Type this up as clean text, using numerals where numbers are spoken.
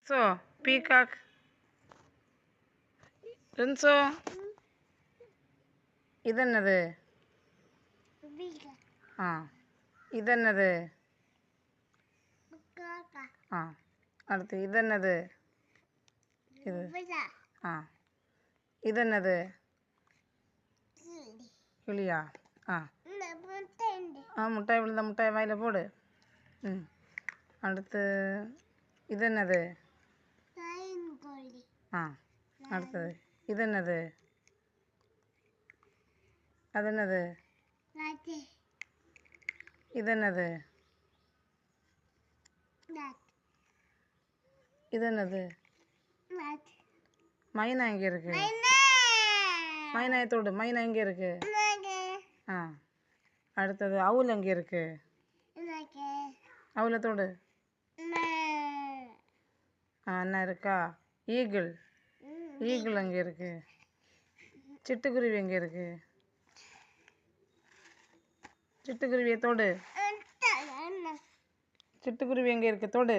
So peacock ரின்சோ இதென்னது? ஆ இதென்னது? ஆ அடுத்து இதென்னது? இது ஆ இதென்னது? கிளியா? ஆ முட்டாய் விழுந்த முட்டாய் வாயில் போடு. ம் அடுத்து இதென்னது? ஆ அடுத்தது இதென்னது? அதென்னது? இதென்னது? இதென்னது? மைனா எங்கே இருக்கு? மைனாயை தொடு. மைனா எங்கே இருக்கு? ஆ அடுத்தது அவுல் எங்கே இருக்கு? அவுல தொடு. என்ன இருக்கா? ஈகிள். ஈகிள் எங்கே இருக்கு? சிட்டுக்குருவி எங்கே இருக்கு? சிட்டுக்குருவியை தொடு. சிட்டுக்குருவி எங்கே இருக்கு? தொடு.